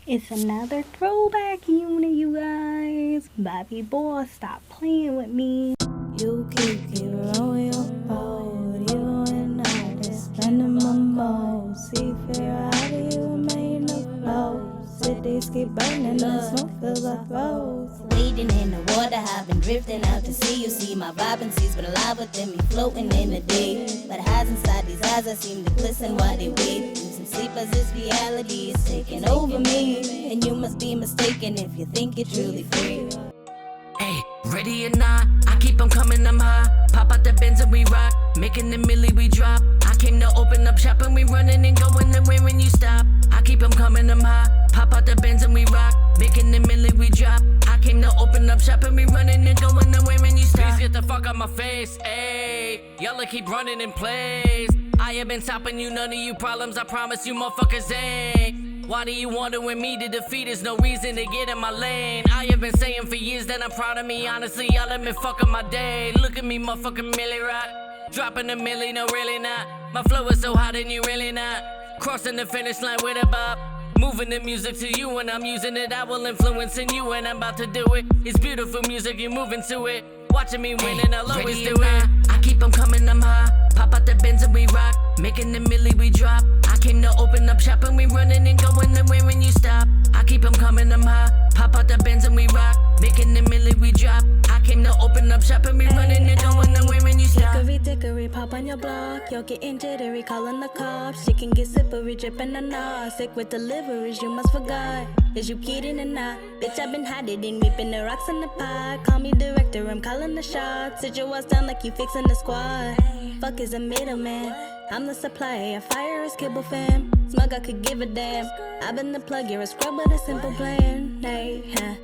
It's another throwback unit, you guys. Bobbi boy, stop playing with me. You keep on your boat. You and I just spending my mode. See fear out of you and made no flow. Cities keep burning, the smoke fills our throats. Wading in the water, I've been drifting out to sea. You see my vibrancy's been alive within me, floating in the day. But highs inside these eyes, I seem to glisten while they wait. Losing sleep as this reality is taking over me. And you must be mistaken if you think you're truly free. Hey, ready or not, I keep on coming, I'm high. Pop out the Benz and we rock, making the milli we drop. I came to open up shop and we running and going away when you stop. I keep on coming, I'm high. Pop out the Benz and we rock, making the milli we drop. I came to open up shop and we running and going away when you stop. Please get the fuck out my face, ayy. Y'all keep running in place. I have been stopping you, none of you problems, I promise you motherfuckers ain't. Why do you wonder when me to defeat? There's no reason to get in my lane. I have been saying for years that I'm proud of me. Honestly, y'all have been fucking my day. Look at me, motherfucking milli rock. Dropping a milli, no really not. My flow is so hot and you really not. Crossing the finish line with a bop. Moving the music to you and I'm using it. I will influence in you and I'm about to do it. It's beautiful music, you moving to it. Watching me win and I'll always do it. I keep on coming, I'm high. Pop out the Benz and we rock, making the milli we drop. I came to open up shop and we running and going away when you stop. I keep on coming, I'm high. Pop out the Benz and we rock, making the milli we drop. I came to open up shop and we running and going away when you stop. Dickory dickory, pop on your block. You're getting jittery, calling the cops. She can get slippery, dripping on us. Sick with deliveries, you must forgot. Is you kidding or not? Bitch, I've been hiding and whipping the rocks in the pot. Call me director, I'm calling the shots. Sit your ass down like you fixing the squad. Fuck is a middleman. I'm the supplier, fire is kibble fam. Smug, I could give a damn. I've been the plug, you're a scrub with a simple plan. Hey, huh.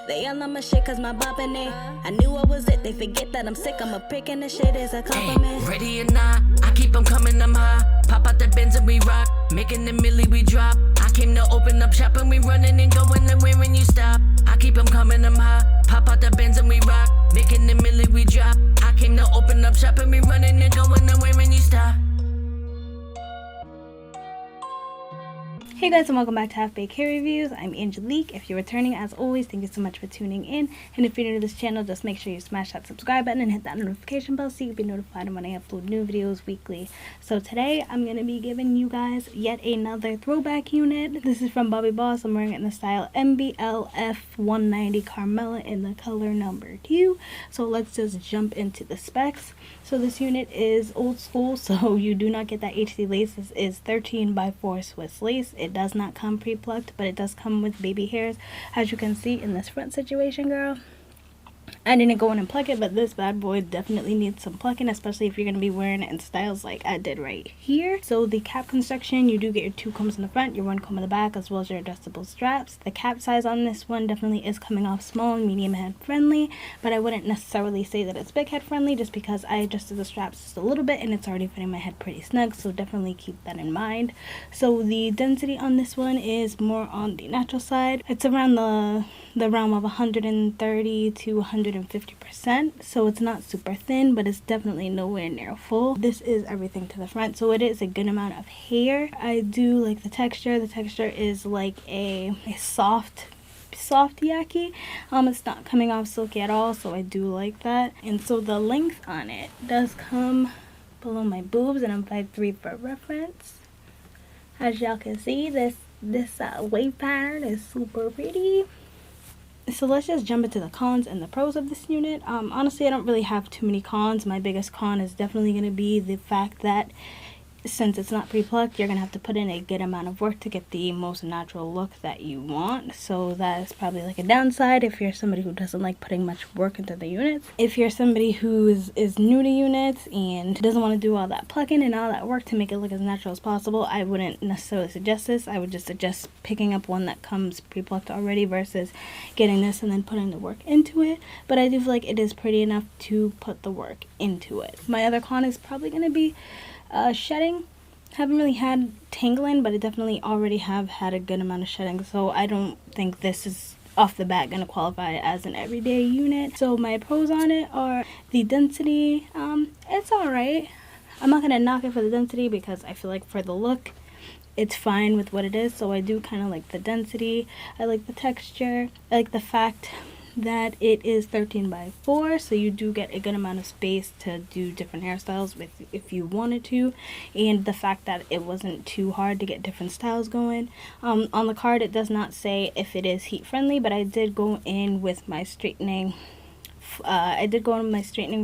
They all know my shit cause my boppin' it. I knew I was it, they forget that I'm sick. I'm a prick and the shit is a compliment. Hey, ready or not, I keep on coming, I'm high. Pop out the Benz and we rock, making the milli we drop. I came to open up shop and we running and going away when you stop. I keep on coming, I'm high. Pop out the Benz and we rock, making the milli we drop. I came to open up shop and we running and going away when you stop. Hey guys, and welcome back to Half Baked Hair Reviews. I'm Angelique. If you're returning, as always, thank you so much for tuning in. And if you're new to this channel, just make sure you smash that subscribe button and hit that notification bell so you can be notified when I upload new videos weekly. So today, I'm going to be giving you guys yet another throwback unit. This is from Bobbi Boss. I'm wearing it in the style MBLF190 Carmela in the color number 2. So let's just jump into the specs. So this unit is old school, so you do not get that HD lace. This is 13x4 Swiss lace. It does not come pre-plucked, but it does come with baby hairs, as you can see in this front situation, girl. I didn't go in and pluck it, but this bad boy definitely needs some plucking, especially if you're going to be wearing it in styles like I did right here. So the cap construction, you do get your 2 combs in the front, your 1 comb in the back, as well as your adjustable straps. The cap size on this one definitely is coming off small and medium head friendly, but I wouldn't necessarily say that it's big head friendly just because I adjusted the straps just a little bit and it's already fitting my head pretty snug, so definitely keep that in mind. So the density on this one is more on the natural side. It's around the realm of 130 to 150%, so it's not super thin, but it's definitely nowhere near full. This is everything to the front, so it is a good amount of hair. I do like the texture. The texture is like a soft yaki. It's not coming off silky at all, so I do like that. And so the length on it does come below my boobs, and I'm 5'3" for reference. As y'all can see, this wave pattern is super pretty. So let's just jump into the cons and the pros of this unit. Honestly, I don't really have too many cons. My biggest con is definitely going to be the fact that since it's not pre-plucked, you're going to have to put in a good amount of work to get the most natural look that you want. So that is probably like a downside if you're somebody who doesn't like putting much work into the units. If you're somebody who is new to units and doesn't want to do all that plucking and all that work to make it look as natural as possible, I wouldn't necessarily suggest this. I would just suggest picking up one that comes pre-plucked already versus getting this and then putting the work into it. But I do feel like it is pretty enough to put the work into it. My other con is probably going to be shedding. Haven't really had tangling, but I definitely already have had a good amount of shedding, so I don't think this is off the bat going to qualify as an everyday unit. So my pros on it are the density. It's alright. I'm not going to knock it for the density because I feel like for the look it's fine with what it is. So I do kind of like the density, I like the texture, I like the fact that it is 13 by 4, so you do get a good amount of space to do different hairstyles with if you wanted to, and the fact that it wasn't too hard to get different styles going. On the card it does not say if it is heat friendly, but I did go in with my straightening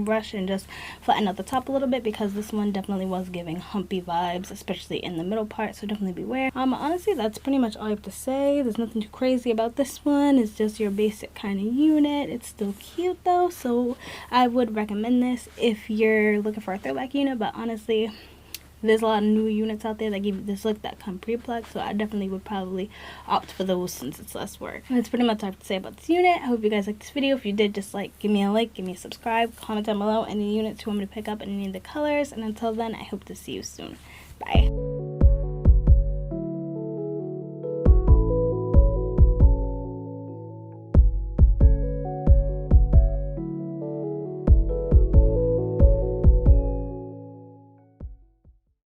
brush and just flatten out the top a little bit, because this one definitely was giving humpy vibes, especially in the middle part, so definitely beware. Honestly, that's pretty much all I have to say. There's nothing too crazy about this one. It's just your basic kind of unit. It's still cute though, so I would recommend this if you're looking for a throwback unit. But honestly, there's a lot of new units out there that give you this look that come pre-plucked, so I definitely would probably opt for those since it's less work. That's pretty much all I have to say about this unit. I hope you guys liked this video. If you did, just give me a like, give me a subscribe, comment down below any units you want me to pick up and any of the colors, and until then, I hope to see you soon. Bye.